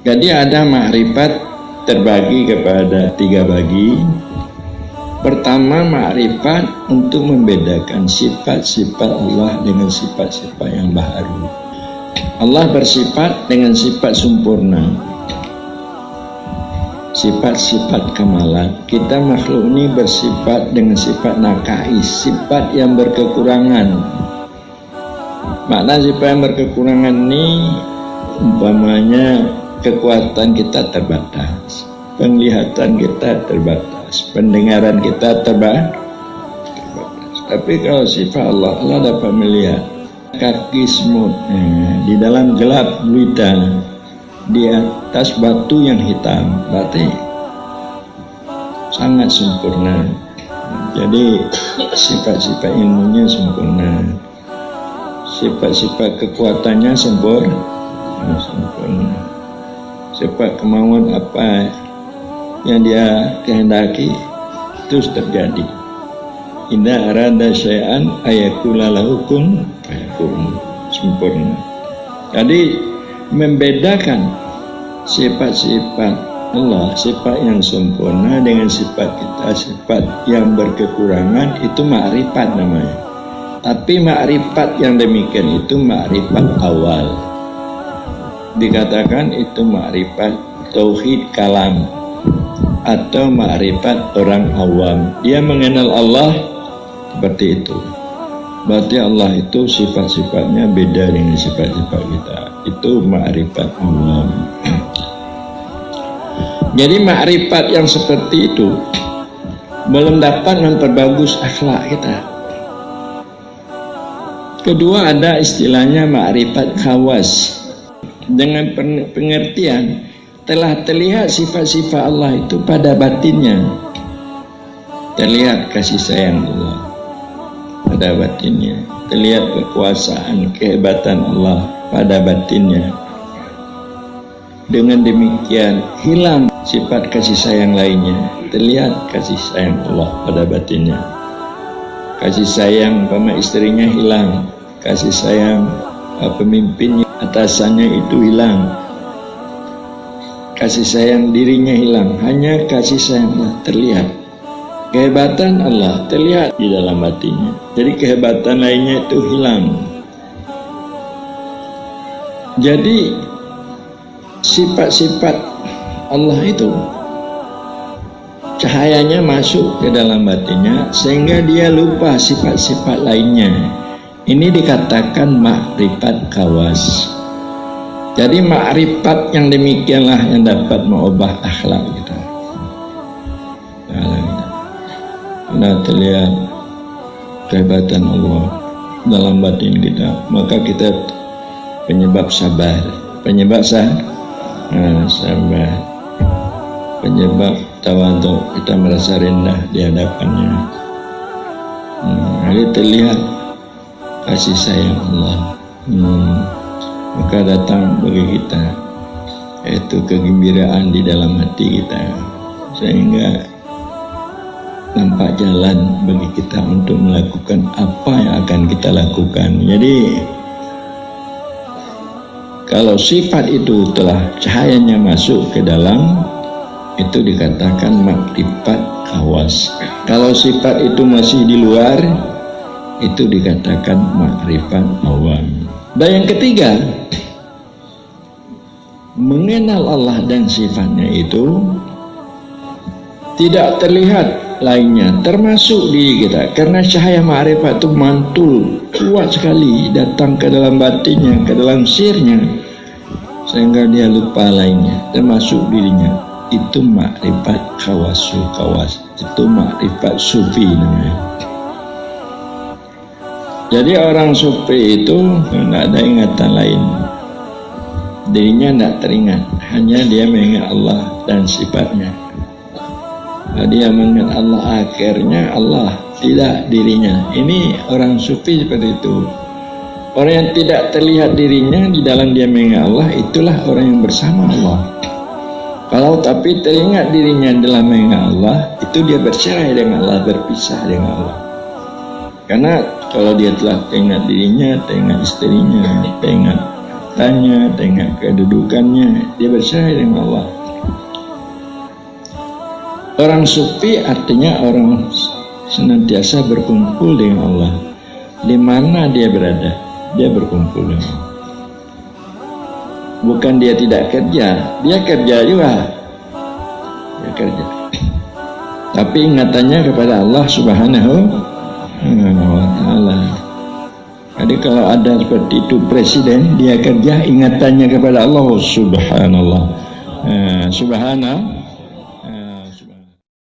Jadi ada ma'rifat terbagi kepada 3 bagi. Pertama, ma'rifat untuk membedakan sifat-sifat Allah dengan sifat-sifat yang baharu. Allah bersifat dengan sifat sempurna, sifat-sifat kamalan. Kita makhluk ini bersifat dengan sifat nakais, sifat yang berkekurangan. Makna sifat yang berkekurangan ini umpamanya kekuatan kita terbatas, penglihatan kita terbatas, pendengaran kita terbatas. Tapi kalau sifat Allah, Allah dapat melihat kaki semut di dalam gelap gulita, di atas batu yang hitam, berarti sangat sempurna. Jadi sifat-sifat ilmunya sempurna, sifat-sifat kekuatannya sempurna, sifat kemauan apa yang dia kehendaki terus terjadi. Idza arada syai'an ayakula lahu kun fayakun, sempurna. Jadi membedakan sifat-sifat Allah, sifat yang sempurna dengan sifat kita, sifat yang berkekurangan, itu ma'rifat namanya. Tapi ma'rifat yang demikian itu ma'rifat awal. Dikatakan itu ma'rifat tauhid kalam atau ma'rifat orang awam. Dia mengenal Allah seperti itu. Berarti Allah itu sifat-sifatnya beda dengan sifat-sifat kita. Itu ma'rifat awam. Jadi ma'rifat yang seperti itu belum dapat memperbagus akhlak kita. Kedua, ada istilahnya ma'rifat khawas, dengan pengertian telah terlihat sifat-sifat Allah itu pada batinnya. Terlihat kasih sayang Allah pada batinnya, terlihat kekuasaan, kehebatan Allah pada batinnya. Dengan demikian hilang sifat kasih sayang lainnya, terlihat kasih sayang Allah pada batinnya. Kasih sayang sama istrinya hilang, kasih sayang pemimpinnya, atasannya itu hilang, kasih sayang dirinya hilang, hanya kasih sayang Allah terlihat. Kehebatan Allah terlihat di dalam hatinya, jadi kehebatan lainnya itu hilang. Jadi sifat-sifat Allah itu cahayanya masuk ke dalam hatinya sehingga dia lupa sifat-sifat lainnya. Ini dikatakan ma'rifat khawas. Jadi ma'rifat yang demikianlah yang dapat mengubah akhlak kita. Karena terlihat kehebatan Allah dalam batin kita, maka kita penyebab sabar, penyebab sabar, penyebab tawadhu, kita merasa rendah di hadapannya. Jadi terlihat kasih sayang Allah, maka datang bagi kita yaitu kegembiraan di dalam hati kita, sehingga nampak jalan bagi kita untuk melakukan apa yang akan kita lakukan. Jadi kalau sifat itu telah cahayanya masuk ke dalam, itu dikatakan ma'rifat khawas. Kalau sifat itu masih di luar, itu dikatakan ma'rifat awam. Dan yang ketiga, mengenal Allah dan sifatnya itu tidak terlihat lainnya, termasuk diri kita, karena cahaya ma'rifat itu mantul kuat sekali datang ke dalam batinnya, ke dalam sirnya, sehingga dia lupa lainnya, termasuk dirinya. Itu ma'rifat khawasul khawas, itu ma'rifat sufi namanya. Jadi orang sufi itu tidak ada ingatan lain, dirinya tidak teringat, hanya dia mengingat Allah dan sifatnya. Dia mengingat Allah, akhirnya Allah, tidak dirinya. Ini orang sufi seperti itu. Orang yang tidak terlihat dirinya di dalam dia mengingat Allah, itulah orang yang bersama Allah. Kalau tapi teringat dirinya dalam mengingat Allah, itu dia bercerai dengan Allah, berpisah dengan Allah. Karena kalau dia telah teringat dirinya, teringat istrinya, teringat hartanya, dengan kedudukannya, dia berserah dengan Allah. Orang sufi artinya orang senantiasa berkumpul dengan Allah. Di mana dia berada, dia berkumpul dengan Allah. Bukan dia tidak kerja, dia kerja juga. Dia kerja. Tapi ingatannya kepada Allah Subhanahu wa ta'ala. Jadi kalau ada seperti itu presiden, dia kerja ingatannya kepada Allah. Subhanallah. Subhanallah.